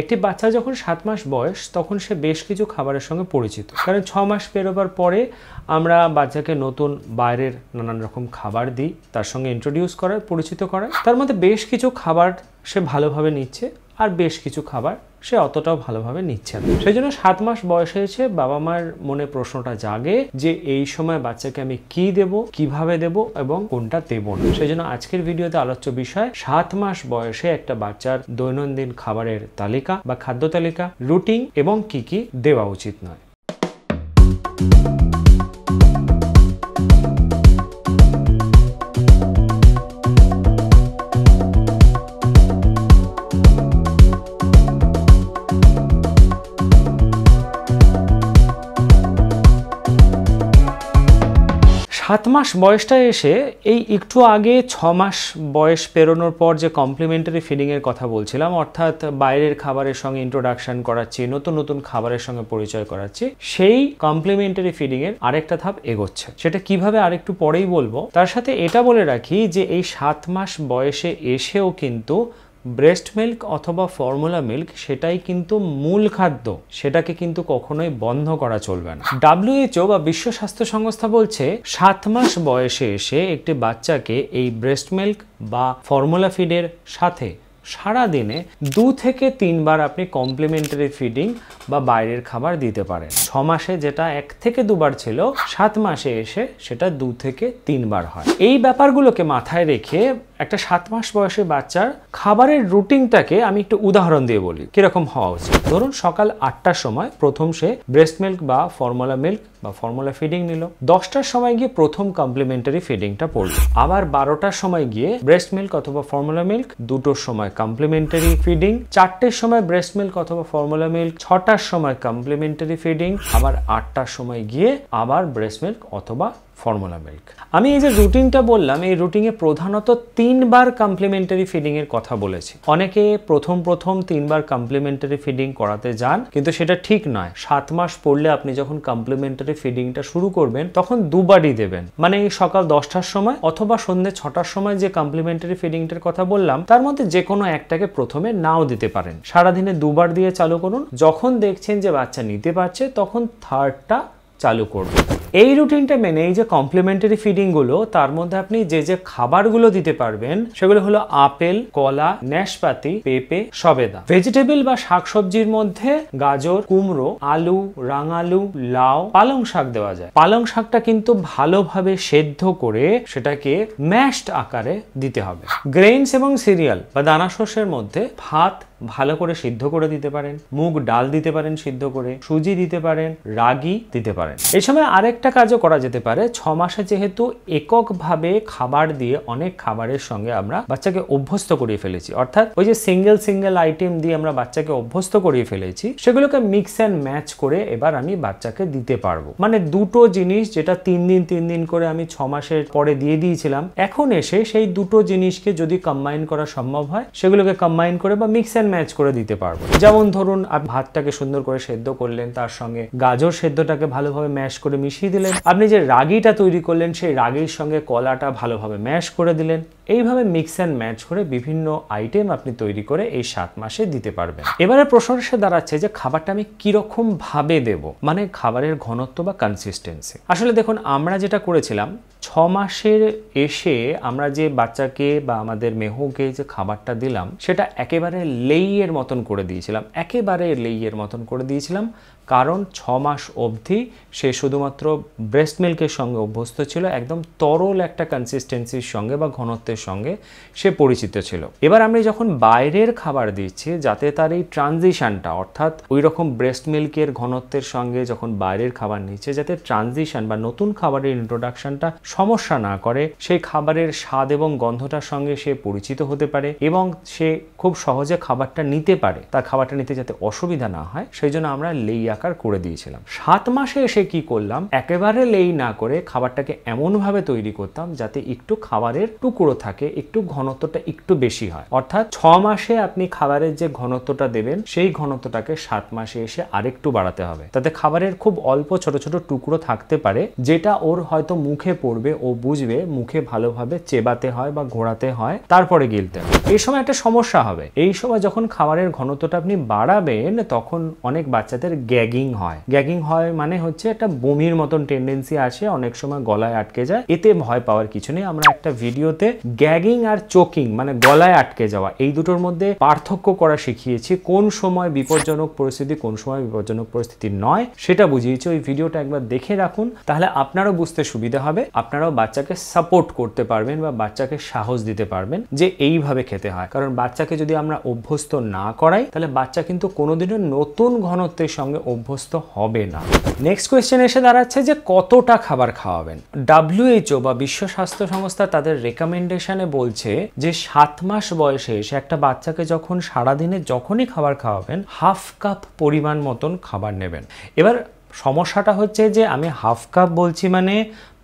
একটি বাচ্চা যখন 7 মাস বয়স তখন সে বেশ কিছু খাবারের সঙ্গে পরিচিত, কারণ 6 মাস পেরোবার পরে আমরা বাচ্চাকে নতুন বাইরের নানান রকম খাবার দিই, তার সঙ্গে ইন্ট্রোডিউস করার, পরিচিত করার। তার মধ্যে বেশ কিছু খাবার সে ভালোভাবে নিচ্ছে আর বেশ কিছু খাবার সে অতটাও ভালোভাবে নিচ্ছে না। সেই জন্য 7 মাস বয়সে এসে বাবা মার মনে প্রশ্নটা জাগে যে এই সময় বাচ্চাকে আমি কি দেব, কিভাবে দেব এবং কোনটা দেব না। সেই জন্য আজকের ভিডিওতে আলোচ্য বিষয় 7 মাস বয়সে একটা বাচ্চার দৈনন্দিন খাবারের তালিকা বা খাদ্য তালিকা, রুটিন এবং কি কি দেওয়া উচিত নয়। 7 মাস বয়সটা এসে এই একটু আগে 6 মাস বয়স পেরোনোর পর যে কমপ্লিমেন্টারি ফিডিংয়ের কথা বলছিলাম, অর্থাৎ বাইরের খাবারের সঙ্গে ইন্ট্রোডাকশন করাচ্ছি, নতুন নতুন খাবারের সঙ্গে পরিচয় করাচ্ছি, সেই কমপ্লিমেন্টারি ফিডিংয়ের আরেকটা ধাপ এগোচ্ছে। সেটা কিভাবে আরেকটু পরেই বলবো। তার সাথে এটা বলে রাখি যে এই 7 মাস বয়সে এসেও কিন্তু ব্রেস্ট মিল্ক অথবা ফর্মুলা মিল্ক সেটাই কিন্তু মূল খাদ্য, সেটাকে কিন্তু কখনোই বন্ধ করা চলবে না। WHO বা বিশ্ব স্বাস্থ্য সংস্থা বলছে 7 মাস বয়সে এসে একটি বাচ্চাকে এই ব্রেস্ট মিল্ক বা ফর্মুলা ফিডের সাথে সারা দিনে 2 থেকে 3 বার আপনি কমপ্লিমেন্টারি ফিডিং বা বাইরের খাবার দিতে পারেন। 6 মাসে যেটা 1 থেকে 2 বার ছিল, 7 মাসে এসে সেটা 2 থেকে 3 বার হয়। এই ব্যাপারগুলোকে মাথায় রেখে একটা 7 মাস বয়সী বাচ্চার খাবারের রুটিনটাকে আমি একটু উদাহরণ দিয়ে বলি কিরকম হওয়া উচিত। ধরুন সকাল 8টার সময় প্রথম সে ব্রেস্ট মিল্ক বা ফর্মুলা মিল্ক বা ফর্মুলা ফিডিং নিল, 10টার সময় গিয়ে প্রথম কমপ্লিমেন্টারি ফিডিংটা পড়ল, আবার 12টার সময় গিয়ে ব্রেস্ট মিল্ক অথবা ফর্মুলা মিল্ক, 2টোর সময় কমপ্লিমেন্টারি ফিডিং, 4টের সময় ব্রেস্ট মিল্ক অথবা ফর্মুলা মিল্ক, 6টার সময় কমপ্লিমেন্টারি ফিডিং, আবার 8টার সময় গিয়ে আবার ব্রেস্ট মিল্ক অথবা ফর্মুলা মিল্ক। আমি এই যে রুটিনটা বললাম, এই রুটিনে প্রধানত 3 বার কমপ্লিমেন্টারি ফিডিং এর কথা বলেছি। অনেকে প্রথম 3 বার কমপ্লিমেন্টারি ফিডিং করাতে যান, কিন্তু সেটা ঠিক নয়। 7 মাস পড়লে আপনি যখন কমপ্লিমেন্টারি ফিডিংটা শুরু করবেন তখন 2 বারই দেবেন, মানে সকাল 10টার সময় অথবা সন্ধ্যে 6টার সময় যে কমপ্লিমেন্টারি ফিডিংটার কথা বললাম তার মধ্যে যে কোনো একটাকে প্রথমে নাও দিতে পারেন। সারাদিনে 2 বার দিয়ে চালু করুন, যখন দেখছেন যে বাচ্চা নিতে পারছে তখন 3টা চালু করবেন। এই রুটিনটা মেনে এই যে কমপ্লিমেন্টারি ফিডিং গুলো, তার মধ্যে আপনি যে যে খাবারগুলো দিতে পারবেন সেগুলো হলো আপেল, কলা, নাশপাতি, পেঁপে, সবেদা। ভেজিটেবল বা শাকসবজির মধ্যে গাজর, কুমড়ো, আলু, রাঙালু, লাউ, পালং শাক দেওয়া যায়। পালং শাকটা কিন্তু ভালোভাবে সেদ্ধ করে সেটাকে ম্যাশড আকারে দিতে হবে। গ্রেইনস এবং সিরিয়াল বা দানা শস্যের মধ্যে ভাত ভালো করে সিদ্ধ করে দিতে পারেন, মুগ ডাল দিতে পারেন সিদ্ধ করে, সুজি দিতে পারেন, রাগি দিতে পারেন। এই সময় আরেকটা কাজও করা যেতে পারে। 6 মাসে যেহেতু এককভাবে খাবার দিয়ে অনেক খাবারের সঙ্গে আমরা বাচ্চাকে অভ্যস্ত করিয়ে ফেলেছি, অর্থাৎ ওই যে সিঙ্গেল আইটেম দিয়ে আমরা বাচ্চাকে অভ্যস্ত করিয়ে ফেলেছি, সেগুলোকে মিক্স অ্যান্ড ম্যাচ করে এবার আমি বাচ্চাকে দিতে পারবো। মানে দুটো জিনিস যেটা 3 দিন করে আমি 6 মাসের পরে দিয়ে দিয়েছিলাম, এখন এসে সেই দুটো জিনিসকে যদি কম্বাইন করা সম্ভব হয় সেগুলোকে কম্বাইন করে বা মিক্স অ্যান্ড ম্যাচ করে দিতে পারবো। যেমন ধরুন আপনি ভাতটাকে সুন্দর করে সেদ্ধ করলেন, তার সঙ্গে গাজর সেদ্ধটাকে ভালোভাবে ম্যাশ করে মিশিয়ে দিলেন। আপনি যে রাগিটা তৈরি করলেন সেই রাগির সঙ্গে কলাটা ভালোভাবে ম্যাশ করে দিলেন। এইভাবে মিক্স অ্যান্ড ম্যাচ করে বিভিন্ন আইটেম আপনি তৈরি করে এই 7 মাসে দিতে পারবেন। এবারে প্রশ্ন এসে দাঁড়াচ্ছে যে খাবারটা আমি কিরকম ভাবে দেব, মানে খাবারের ঘনত্ব বা কনসিস্টেন্সি। আসলে দেখুন, আমরা যেটা করেছিলাম 6 মাসের এসে আমরা যে বাচ্চাকে বা আমাদের মেহুকে যে খাবারটা দিলাম সেটা একেবারে লেইয়ের মতন করে দিয়েছিলাম, কারণ 6 মাস অবধি সে শুধুমাত্র ব্রেস্ট মিল্কের সঙ্গে অভ্যস্ত ছিল, একদম তরল একটা কনসিস্টেন্সির সঙ্গে বা ঘনত্বের সঙ্গে সে পরিচিত ছিল। এবার আমরা যখন বাইরের খাবার দিচ্ছি, যাতে তার এই ট্রানজিশনটা, অর্থাৎ ওই রকম ব্রেস্ট মিল্কের ঘনত্বের সঙ্গে যখন বাইরের খাবার নিচ্ছে, যাতে ট্রানজিশন বা নতুন খাবারের ইন্ট্রোডাকশনটা সমস্যা না করে, সেই খাবারের স্বাদ এবং গন্ধটার সঙ্গে সে পরিচিত হতে পারে এবং সে খুব সহজে খাবারটা নিতে পারে, তার খাবারটা নিতে যাতে অসুবিধা না হয়, সেই জন্য আমরা লেই আকার করে দিয়েছিলাম। 7 মাসে এসে কি করলাম, একেবারে লেই না করে খাবারটাকে এমন ভাবে তৈরি করতাম যাতে একটু খাবারের টুকরো থাকে, একটু ঘনত্বটা একটু বেশি হয়। অর্থাৎ 6 মাসে আপনি খাবারের যে ঘনত্বটা দেবেন সেই ঘনত্বটাকে 7 মাসে এসে আরেকটু বাড়াতে হবে, তাতে খাবারের খুব অল্প ছোট ছোট টুকরো থাকতে পারে, যেটা ওর হয়তো মুখে পড়বে করবে ও বুঝবে মুখে ভালোভাবে চেবাতে হয় বা ঘোরাতে হয়, তারপরে গিলতে হয়। এই সময় একটা সমস্যা হবে, এই সময় যখন খাবারের ঘনত্বটা আপনি বাড়াবেন তখন অনেক বাচ্চাদের গ্যাগিং হয়। গ্যাগিং হয় মানে হচ্ছে একটা বমির মতন টেন্ডেন্সি আসে, অনেক সময় গলায় আটকে যায়। এতে ভয় পাওয়ার কিছু নেই। আমরা একটা ভিডিওতে গ্যাগিং আর চোকিং মানে গলায় আটকে যাওয়া এই দুটোর মধ্যে পার্থক্য করা শিখিয়েছি, কোন সময় বিপজ্জনক পরিস্থিতি কোন সময় বিপজ্জনক পরিস্থিতি নয় সেটা বুঝিয়েছি। ওই ভিডিওটা একবার দেখে রাখুন, তাহলে আপনারও বুঝতে সুবিধা হবে, আপনারাও বাচ্চাকে সাপোর্ট করতে পারবেন বা বাচ্চাকে সাহস দিতে পারবেন যে এইভাবে খেতে হয়। কারণ বাচ্চাকে যদি আমরা অভ্যস্ত না করাই তাহলে বাচ্চা কিন্তু কোনোদিনও নতুন ঘনত্বের সঙ্গে অভ্যস্ত হবে না। নেক্সট কোয়েশ্চেন এসে দাঁড়াচ্ছে যে কতটা খাবার খাওয়াবেন। WHO বা বিশ্ব স্বাস্থ্য সংস্থা তাদের রেকমেন্ডেশনে বলছে যে 7 মাস বয়সে এসে একটা বাচ্চাকে যখন সারাদিনে যখনই খাবার খাওয়াবেন হাফ কাপ পরিমাণ মতন খাবার নেবেন। এবার সমস্যাটা হচ্ছে যে আমি হাফ কাপ বলছি মানে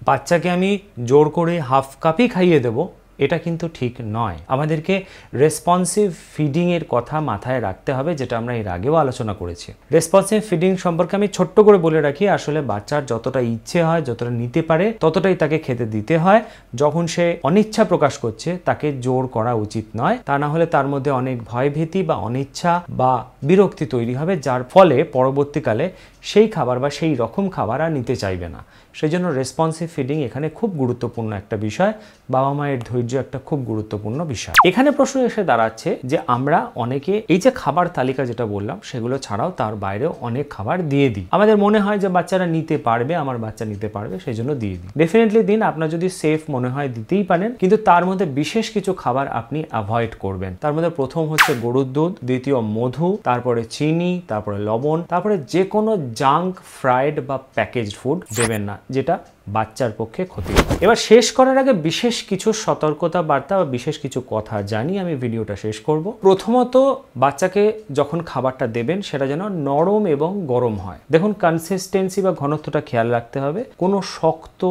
বাচ্চাকে আমি জোর করে হাফ কাপই খাইয়ে দেবো, এটা কিন্তু ঠিক নয়। আমাদেরকে রেসপন্সিভ ফিডিংয়ের কথা মাথায় রাখতে হবে, যেটা আমরা এর আগেও আলোচনা করেছি। রেসপন্সিভ ফিডিং সম্পর্কে আমি ছোট্ট করে বলে রাখি, আসলে বাচ্চার যতটা ইচ্ছে হয়, যতটা নিতে পারে ততটাই তাকে খেতে দিতে হয়। যখন সে অনিচ্ছা প্রকাশ করছে তাকে জোর করা উচিত নয়, তা না হলে তার মধ্যে অনেক ভয়ভীতি বা অনিচ্ছা বা বিরক্তি তৈরি হবে, যার ফলে পরবর্তীকালে সেই খাবার বা সেই রকম খাবার আর নিতে চাইবে না। সেই জন্য রেসপন্সিভ ফিডিং এখানে খুব গুরুত্বপূর্ণ একটা বিষয়, বাবা মায়ের ধৈর্য একটা খুব গুরুত্বপূর্ণ বিষয়। এখানে প্রশ্ন এসে দাঁড়াচ্ছে যে আমরা অনেকে এই যে খাবার তালিকা যেটা বললাম সেগুলো ছাড়াও তার বাইরেও অনেক খাবার দিয়ে দিই। আমাদের মনে হয় যে বাচ্চারা নিতে পারবে, আমার বাচ্চা নিতে পারবে, সেই জন্য দিয়ে দিই। ডেফিনেটলি দিন, আপনার যদি সেফ মনে হয় দিতেই পারেন, কিন্তু তার মধ্যে বিশেষ কিছু খাবার আপনি অ্যাভয়েড করবেন। তার মধ্যে প্রথম হচ্ছে গরুর দুধ, দ্বিতীয় মধু, তারপরে চিনি, তারপরে লবণ, তারপরে যে কোনো জাঙ্ক ফ্রাইড বা প্যাকেজড ফুড দেবেন না, যেটা বাচ্চার পক্ষে ক্ষতি। এবার শেষ করার আগে বিশেষ কিছু সতর্কতা বার্তা বা বিশেষ কিছু কথা জানি আমি ভিডিওটা শেষ করব। প্রথমত, বাচ্চাকে যখন খাবারটা দেবেন সেটা যেন নরম এবং গরম হয়। দেখুন, কনসিস্টেন্সি বা ঘনত্বটা খেয়াল রাখতে হবে। কোনো শক্ত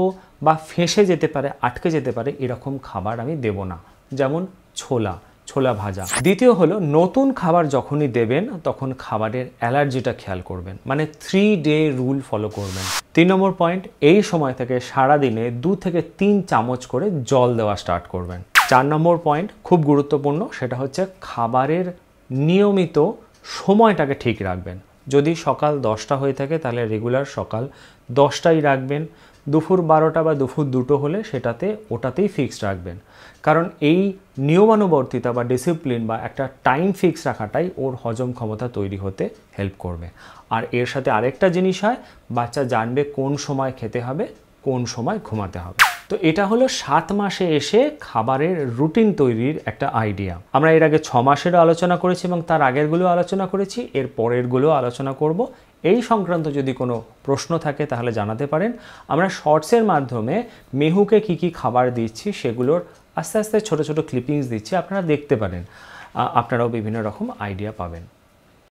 বা ফেঁসে যেতে পারে, আটকে যেতে পারে এরকম খাবার আমি দেব না, যেমন ছোলা ভাজা। দ্বিতীয় হলো, নতুন খাবার যখনই দেবেন তখন খাবারের অ্যালার্জিটা খেয়াল করবেন, মানে 3 ডে রুল ফলো করবেন। 3 নম্বর পয়েন্ট, এই সময় থেকে সারাদিনে 2 থেকে 3 চামচ করে জল দেওয়া স্টার্ট করবেন। 4 নম্বর পয়েন্ট খুব গুরুত্বপূর্ণ, সেটা হচ্ছে খাবারের নিয়মিত সময়টাকে ঠিক রাখবেন। যদি সকাল 10টা হয়ে থাকে তাহলে রেগুলার সকাল 10টাই রাখবেন। দুপুর 12টা বা দুপুর 2টো হলে ওটাতেই ফিক্সড রাখবেন। কারণ এই নিয়মানুবর্তিতা বা ডিসিপ্লিন বা একটা টাইম ফিক্স রাখাটাই ওর হজম ক্ষমতা তৈরি হতে হেল্প করবে। আর এর সাথে আরেকটা জিনিস হয়, বাচ্চা জানবে কোন সময় খেতে হবে, কোন সময় ঘুমাতে হবে। তো এটা হলো 7 মাসে এসে খাবারের রুটিন তৈরির একটা আইডিয়া। আমরা এর আগে 6 মাসেরও আলোচনা করেছি এবং তার আগেরগুলো আলোচনা করেছি, এর পরেরগুলো আলোচনা করব। এই সংক্রান্ত যদি কোনো প্রশ্ন থাকে তাহলে জানাতে পারেন। আমরা শর্টসের মাধ্যমে মেহুকে কি কি খাবার দিচ্ছি সেগুলোর আস্তে আস্তে ছোট ছোট ক্লিপিংস দিচ্ছি, আপনারা দেখতে পারেন, আপনারাও বিভিন্ন রকম আইডিয়া পাবেন।